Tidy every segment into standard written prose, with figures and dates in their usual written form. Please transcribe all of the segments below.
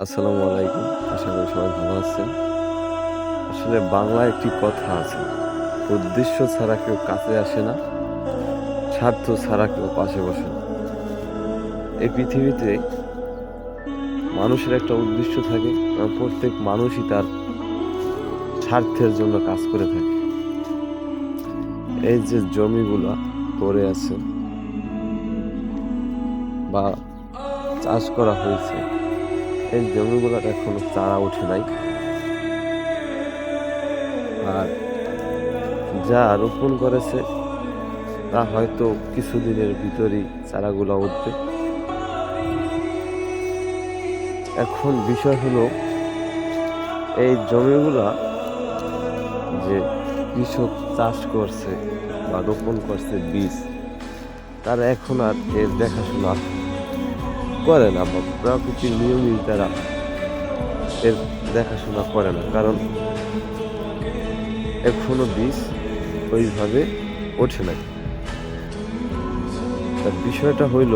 আসসালামু আলাইকুম। আশা করি সবাই ভালো আছেন। আসলে বাংলায় একটি কথা আছে, উদ্দেশ্য ছাড়া কেউ কাছে আসে না, স্বার্থ ছাড়া কেউ পাশে বসে না। এই পৃথিবীতে মানুষের একটা উদ্দেশ্য থাকে এবং প্রত্যেক মানুষই তার স্বার্থের জন্য কাজ করে থাকে। এই যে জমিগুলা পড়ে আছে বা চাষ করা হয়েছে, এই জমিগুলোর এখনো চারা ওঠে নাই। আর যা রোপণ করেছে তা হয়তো কিছুদিনের ভিতরেই চারাগুলা উঠবে। এখন বিষয় হলো, এই জমিগুলা যে কৃষক চাষ করছে বা রোপণ করছে বীজ, তারা এখন আর এর দেখাশোনা করে না বা প্রকৃতির নিয়মই তারা এর দেখাশোনা করে না, কারণ এখনো বীজ ওইভাবে ওঠে নাই। তার বিষয়টা হইল,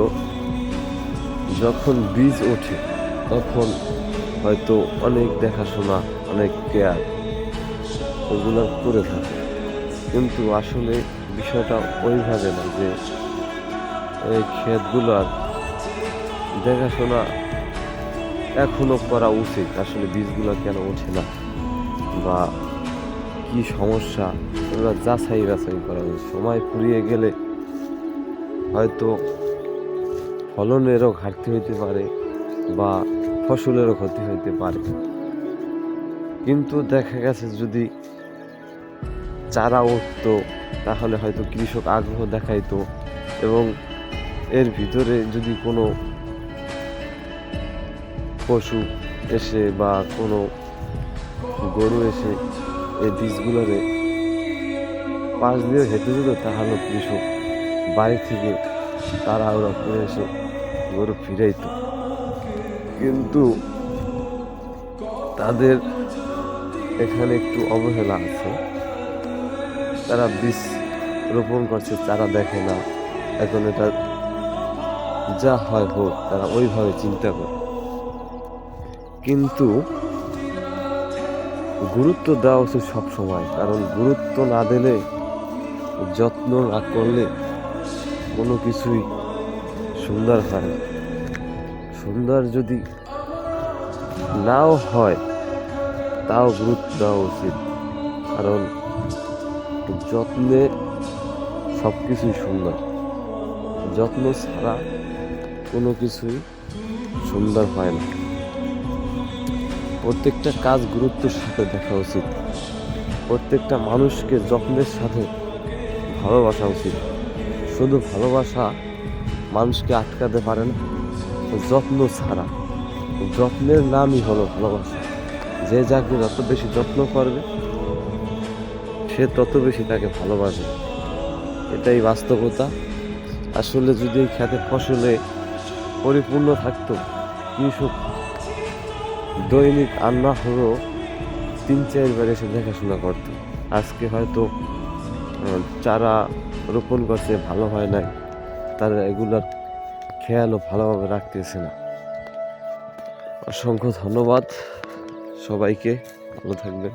যখন বীজ ওঠে তখন হয়তো অনেক দেখাশোনা, অনেক কেয়ার ওগুলো করে থাকে, কিন্তু আসলে বিষয়টা ওইভাবে না যে এই ক্ষেতগুলোর দেখাশোনা এখনো করা উচিত। আসলে বীজগুলো কেন ওঠে না বা কি সমস্যা, এগুলো যাচাই বাছাই করা উচিত। সময় ফুরিয়ে গেলে হয়তো ফলনেরও ঘাটতি হইতে পারে বা ফসলেরও ক্ষতি হইতে পারে, কিন্তু দেখা গেছে যদি চারা উঠতো তাহলে হয়তো কৃষক আগ্রহ দেখাইতো, এবং এর ভিতরে যদি কোনো পশু এসে বা কোনো গরু এসে এই বীজগুলোরে পাশ দিয়ে হেঁটে যেত, তাহলে কৃষক বাড়ি থেকে তাড়াহুড়া করে এসে গরু ফিরাইতো। কিন্তু তাদের এখানে একটু অবহেলা আছে, তারা বীজ রোপণ করছে, চারা দেখে না। এখন এটা যা হয় হোক, তারা ওইভাবে চিন্তা করে, কিন্তু গুরুত্ব দেওয়া উচিত সব সময়। কারণ গুরুত্ব না দিলে, যত্ন না করলে কোনো কিছুই সুন্দর হয় না। সুন্দর যদি নাও হয় তাও গুরুত্ব দেওয়া উচিত, কারণ যত্নে সব কিছুই সুন্দর। যত্ন ছাড়া কোনো কিছুই সুন্দর হয় না। প্রত্যেকটা কাজ গুরুত্বের সাথে দেখা উচিত। প্রত্যেকটা মানুষকে যত্নের সাথে ভালোবাসা উচিত। শুধু ভালোবাসা মানুষকে আটকাতে পারে না, যত্ন ছাড়া। যত্নের নামই হলো ভালোবাসা। যে যাকে যত বেশি যত্ন করবে, সে তত বেশি তাকে ভালোবাসবে। এটাই বাস্তবতা। আসলে যদি এই খেতে ফসলে পরিপূর্ণ থাকতো, কৃষক দৈনিক আর না হলেও 3-4 বার এসে দেখাশোনা করতো। আজকে হয়তো চারা রোপণ করছে, ভালো হয় নাই, তারা এগুলার খেয়ালও ভালোভাবে রাখতেছে না। অসংখ্য ধন্যবাদ সবাইকে, ভালো থাকবেন।